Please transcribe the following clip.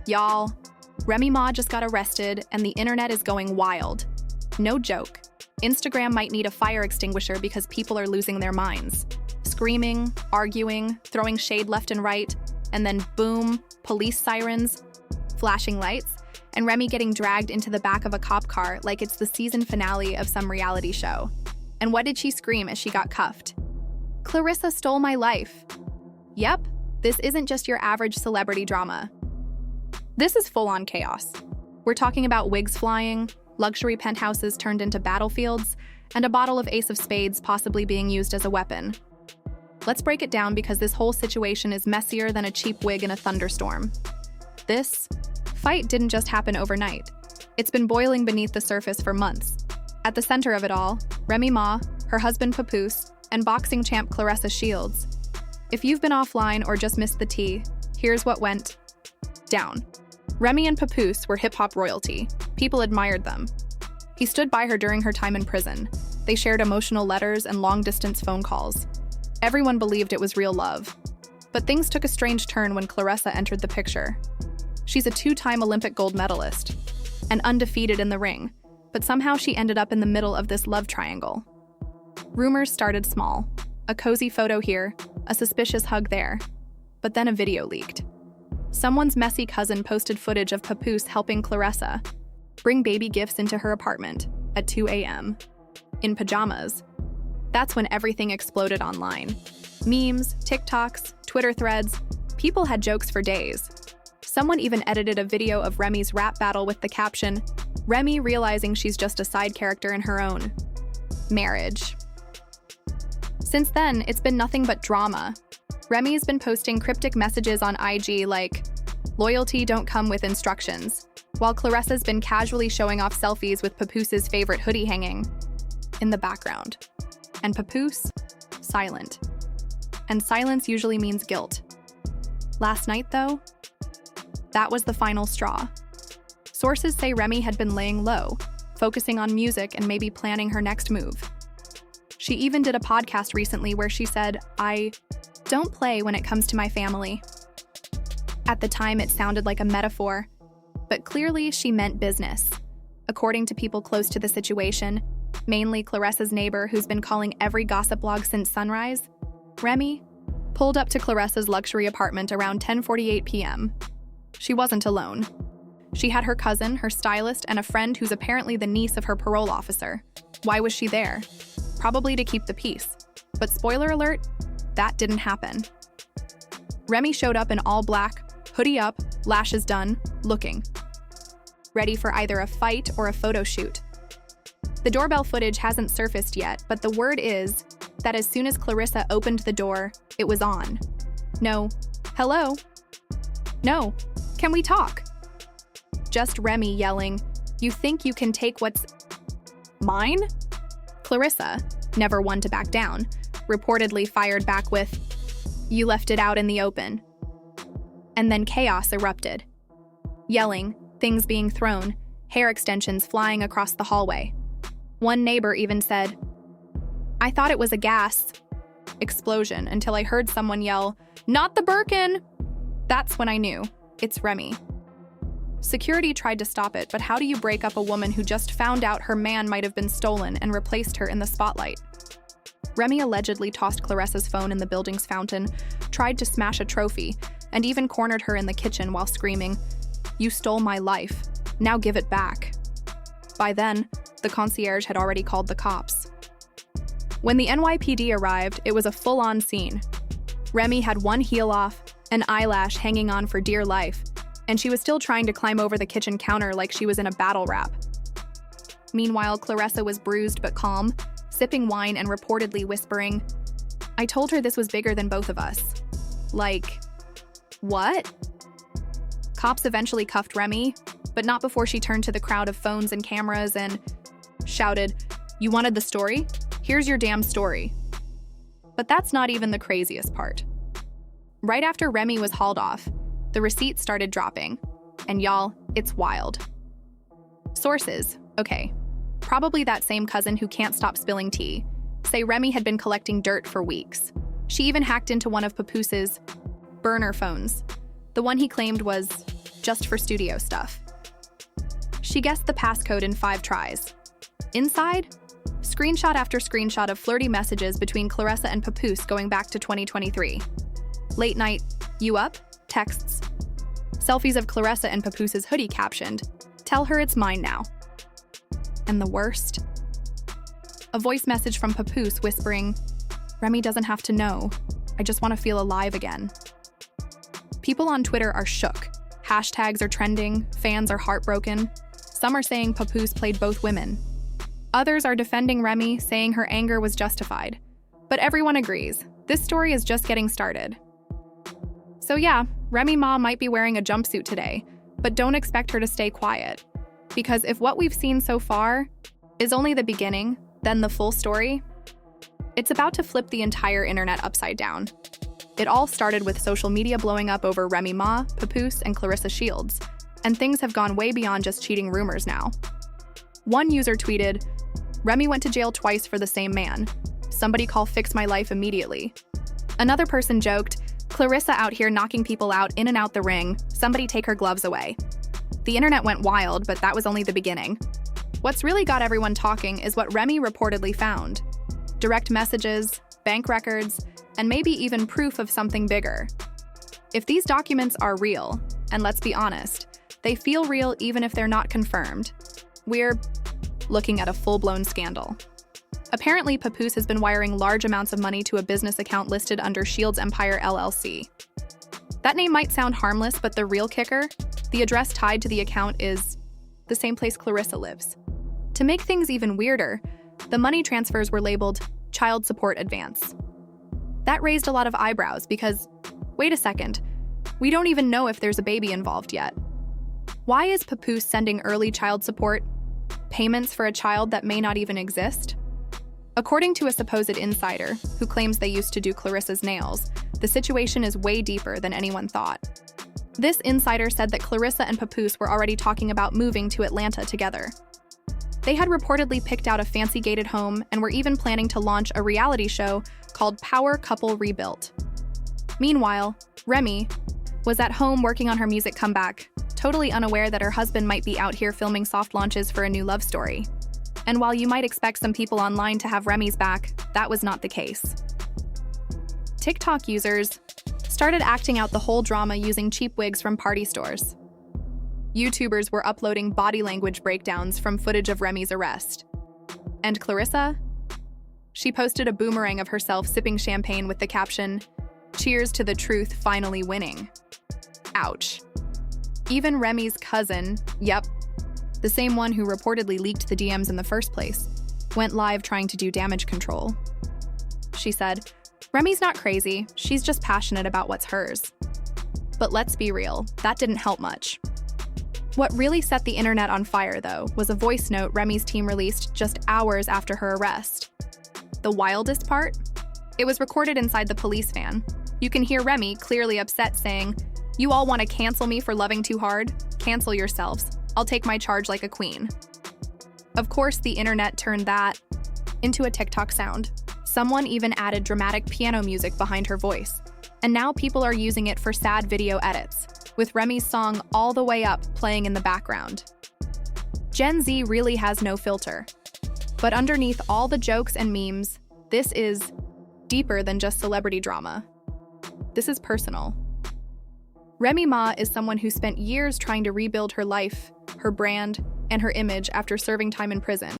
Y'all, Remy Ma just got arrested and the internet is going wild. No joke. Instagram might need a fire extinguisher because people are losing their minds. Screaming, arguing, throwing shade left and right, and then boom, police sirens, flashing lights, and Remy getting dragged into the back of a cop car like it's the season finale of some reality show. And what did she scream as she got cuffed? "Claressa stole my life." Yep, this isn't just your average celebrity drama. This is full-on chaos. We're talking about wigs flying, luxury penthouses turned into battlefields, and a bottle of Ace of Spades possibly being used as a weapon. Let's break it down because this whole situation is messier than a cheap wig in a thunderstorm. This fight didn't just happen overnight. It's been boiling beneath the surface for months. At the center of it all, Remy Ma, her husband Papoose, and boxing champ Claressa Shields. If you've been offline or just missed the tea, here's what went down. Remy and Papoose were hip-hop royalty. People admired them. He stood by her during her time in prison. They shared emotional letters and long-distance phone calls. Everyone believed it was real love. But things took a strange turn when Claressa entered the picture. She's a two-time Olympic gold medalist and undefeated in the ring, but somehow she ended up in the middle of this love triangle. Rumors started small. A cozy photo here, a suspicious hug there. But then a video leaked. Someone's messy cousin posted footage of Papoose helping Claressa bring baby gifts into her apartment at 2 a.m. in pajamas. That's when everything exploded online. Memes, TikToks, Twitter threads, people had jokes for days. Someone even edited a video of Remy's rap battle with the caption, "Remy realizing she's just a side character in her own marriage." Since then, it's been nothing but drama. Remy's been posting cryptic messages on IG like, "Loyalty don't come with instructions," while Claressa's been casually showing off selfies with Papoose's favorite hoodie hanging in the background. And Papoose, silent. And silence usually means guilt. Last night, though, that was the final straw. Sources say Remy had been laying low, focusing on music and maybe planning her next move. She even did a podcast recently where she said, "I don't play when it comes to my family." At the time, it sounded like a metaphor, but clearly she meant business. According to people close to the situation, mainly Claressa's neighbor who's been calling every gossip blog since sunrise, Remy pulled up to Claressa's luxury apartment around 10:48 p.m. She wasn't alone. She had her cousin, her stylist, and a friend who's apparently the niece of her parole officer. Why was she there? Probably to keep the peace. But spoiler alert, that didn't happen. Remy showed up in all black, hoodie up, lashes done, looking ready for either a fight or a photo shoot. The doorbell footage hasn't surfaced yet, but the word is that as soon as Claressa opened the door, it was on. No, hello? No, can we talk? Just Remy yelling, "You think you can take what's mine?" Claressa, never one to back down, reportedly fired back with, "You left it out in the open." And then chaos erupted. Yelling, things being thrown, hair extensions flying across the hallway. One neighbor even said, "I thought it was a gas explosion until I heard someone yell, 'Not the Birkin!'" That's when I knew, it's Remy. Security tried to stop it, but how do you break up a woman who just found out her man might have been stolen and replaced her in the spotlight? Remy allegedly tossed Claressa's phone in the building's fountain, tried to smash a trophy, and even cornered her in the kitchen while screaming, "You stole my life. Now give it back." By then, the concierge had already called the cops. When the NYPD arrived, it was a full-on scene. Remy had one heel off, an eyelash hanging on for dear life, and she was still trying to climb over the kitchen counter like she was in a battle rap. Meanwhile, Claressa was bruised but calm, sipping wine and reportedly whispering, "I told her this was bigger than both of us." Like, what? Cops eventually cuffed Remy, but not before she turned to the crowd of phones and cameras and shouted, "You wanted the story? Here's your damn story." But that's not even the craziest part. Right after Remy was hauled off, the receipts started dropping. And y'all, it's wild. Sources, okay, probably that same cousin who can't stop spilling tea, say Remy had been collecting dirt for weeks. She even hacked into one of Papoose's burner phones, the one he claimed was just for studio stuff. She guessed the passcode in 5 tries. Inside, screenshot after screenshot of flirty messages between Claressa and Papoose going back to 2023. Late night, "You up?" texts. Selfies of Claressa and Papoose's hoodie captioned, "Tell her it's mine now." And the worst? A voice message from Papoose whispering, "Remy doesn't have to know. I just want to feel alive again." People on Twitter are shook. Hashtags are trending, fans are heartbroken. Some are saying Papoose played both women. Others are defending Remy, saying her anger was justified. But everyone agrees, this story is just getting started. So yeah, Remy Ma might be wearing a jumpsuit today, but don't expect her to stay quiet. Because if what we've seen so far is only the beginning, then the full story, it's about to flip the entire internet upside down. It all started with social media blowing up over Remy Ma, Papoose, and Claressa Shields, and things have gone way beyond just cheating rumors now. One user tweeted, "Remy went to jail twice for the same man. Somebody call Fix My Life immediately." Another person joked, "Claressa out here knocking people out in and out the ring. Somebody take her gloves away." The internet went wild, but that was only the beginning. What's really got everyone talking is what Remy reportedly found. Direct messages, bank records, and maybe even proof of something bigger. If these documents are real, and let's be honest, they feel real even if they're not confirmed, we're looking at a full-blown scandal. Apparently, Papoose has been wiring large amounts of money to a business account listed under Shields Empire LLC. That name might sound harmless, but the real kicker, the address tied to the account is the same place Claressa lives. To make things even weirder, the money transfers were labeled child support advance. That raised a lot of eyebrows because, wait a second, we don't even know if there's a baby involved yet. Why is Papoose sending early child support payments for a child that may not even exist? According to a supposed insider, who claims they used to do Claressa's nails, the situation is way deeper than anyone thought. This insider said that Claressa and Papoose were already talking about moving to Atlanta together. They had reportedly picked out a fancy gated home and were even planning to launch a reality show called Power Couple Rebuilt. Meanwhile, Remy was at home working on her music comeback, totally unaware that her husband might be out here filming soft launches for a new love story. And while you might expect some people online to have Remy's back, that was not the case. TikTok users started acting out the whole drama using cheap wigs from party stores. YouTubers were uploading body language breakdowns from footage of Remy's arrest. And Claressa? She posted a boomerang of herself sipping champagne with the caption, "Cheers to the truth finally winning." Ouch. Even Remy's cousin, yep, the same one who reportedly leaked the DMs in the first place, went live trying to do damage control. She said, "Remy's not crazy, she's just passionate about what's hers." But let's be real, that didn't help much. What really set the internet on fire, though, was a voice note Remy's team released just hours after her arrest. The wildest part? It was recorded inside the police van. You can hear Remy clearly upset saying, "You all want to cancel me for loving too hard? Cancel yourselves. I'll take my charge like a queen." Of course, the internet turned that into a TikTok sound. Someone even added dramatic piano music behind her voice. And now people are using it for sad video edits, with Remy's song All the Way Up playing in the background. Gen Z really has no filter. But underneath all the jokes and memes, this is deeper than just celebrity drama. This is personal. Remy Ma is someone who spent years trying to rebuild her life, her brand, and her image after serving time in prison.